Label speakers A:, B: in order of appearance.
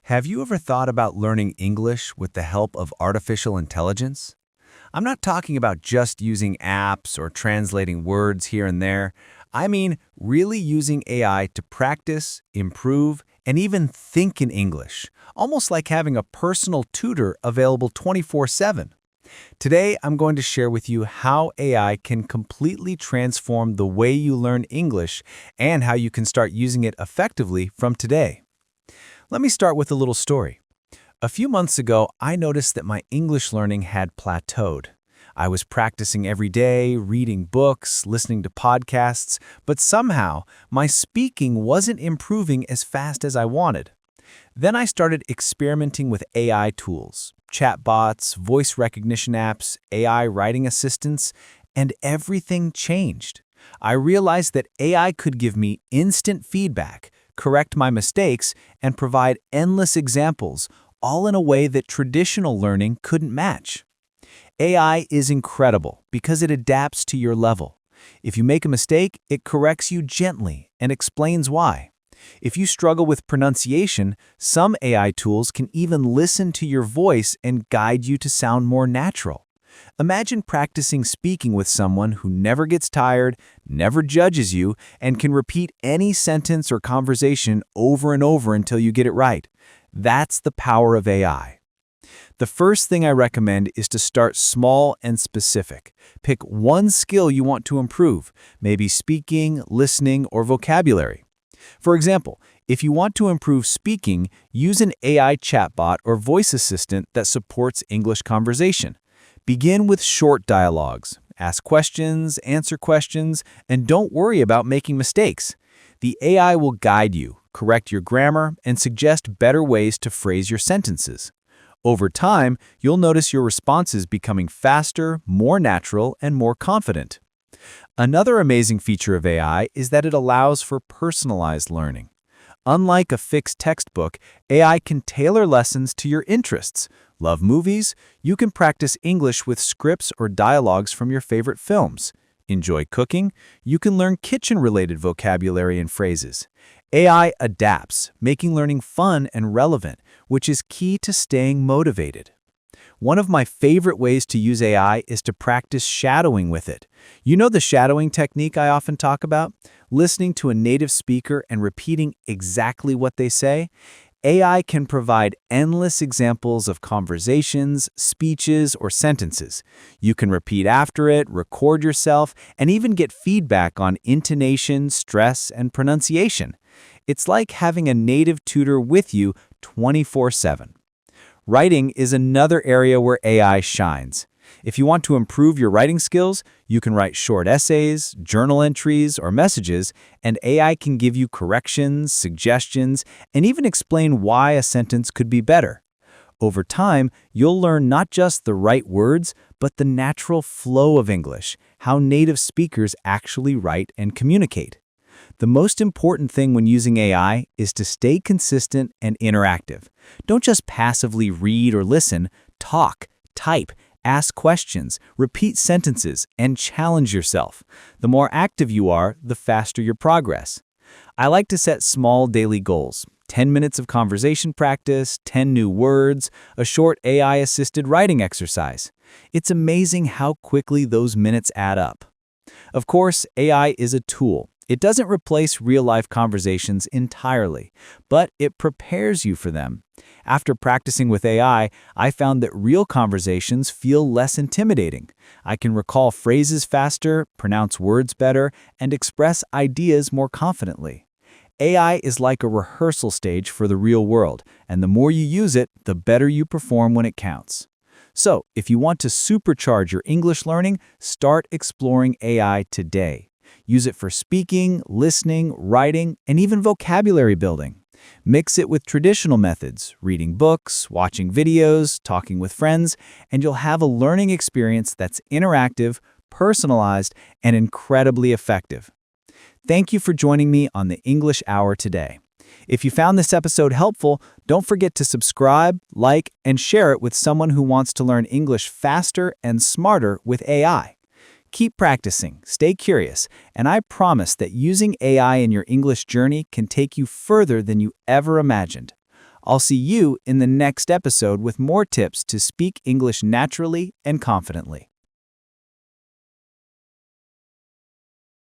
A: Have you ever thought about learning English with the help of artificial intelligence? I'm not talking about just using apps or translating words here and there. I mean really using AI to practice, improve, and even think in English, almost like having a personal tutor available 24/7. Today, I'm going to share with you how AI can completely transform the way you learn English and how you can start using it effectively from today. Let me start with a little story. A few months ago, I noticed that my English learning had plateaued. I was practicing every day, reading books, listening to podcasts, but somehow my speaking wasn't improving as fast as I wanted. Then I started experimenting with AI tools, chatbots, voice recognition apps, AI writing assistants, and everything changed. I realized that AI could give me instant feedback, correct my mistakes, and provide endless examples, all in a way that traditional learning couldn't match. AI is incredible because it adapts to your level. If you make a mistake, it corrects you gently and explains why. If you struggle with pronunciation, some AI tools can even listen to your voice and guide you to sound more natural. Imagine practicing speaking with someone who never gets tired, never judges you, and can repeat any sentence or conversation over and over until you get it right. That's the power of AI. The first thing I recommend is to start small and specific. Pick one skill you want to improve, maybe speaking, listening, or vocabulary. For example, if you want to improve speaking, use an AI chatbot or voice assistant that supports English conversation. Begin with short dialogues. Ask questions, answer questions, and don't worry about making mistakes. The AI will guide you, correct your grammar, and suggest better ways to phrase your sentences. Over time, you'll notice your responses becoming faster, more natural, and more confident. Another amazing feature of AI is that it allows for personalized learning. Unlike a fixed textbook, AI can tailor lessons to your interests. Love movies? You can practice English with scripts or dialogues from your favorite films. Enjoy cooking? You can learn kitchen-related vocabulary and phrases. AI adapts, making learning fun and relevant, which is key to staying motivated. One of my favorite ways to use AI is to practice shadowing with it. You know the shadowing technique I often talk about? Listening to a native speaker and repeating exactly what they say? AI can provide endless examples of conversations, speeches, or sentences. You can repeat after it, record yourself, and even get feedback on intonation, stress, and pronunciation. It's like having a native tutor with you 24/7. Writing is another area where AI shines. If you want to improve your writing skills, you can write short essays, journal entries, or messages, and AI can give you corrections, suggestions, and even explain why a sentence could be better. Over time, you'll learn not just the right words, but the natural flow of English, how native speakers actually write and communicate. The most important thing when using AI is to stay consistent and interactive. Don't just passively read or listen, talk, type, ask questions, repeat sentences, and challenge yourself. The more active you are, the faster your progress. I like to set small daily goals. 10 minutes of conversation practice, 10 new words, a short AI-assisted writing exercise. It's amazing how quickly those minutes add up. Of course, AI is a tool. It doesn't replace real-life conversations entirely, but it prepares you for them. After practicing with AI, I found that real conversations feel less intimidating. I can recall phrases faster, pronounce words better, and express ideas more confidently. AI is like a rehearsal stage for the real world, and the more you use it, the better you perform when it counts. So, if you want to supercharge your English learning, start exploring AI today. Use it for speaking, listening, writing, and even vocabulary building. Mix it with traditional methods, reading books, watching videos, talking with friends, and you'll have a learning experience that's interactive, personalized, and incredibly effective. Thank you for joining me on the English Hour today. If you found this episode helpful, don't forget to subscribe, like, and share it with someone who wants to learn English faster and smarter with AI. Keep practicing, stay curious, and I promise that using AI in your English journey can take you further than you ever imagined. I'll see you in the next episode with more tips to speak English naturally and confidently.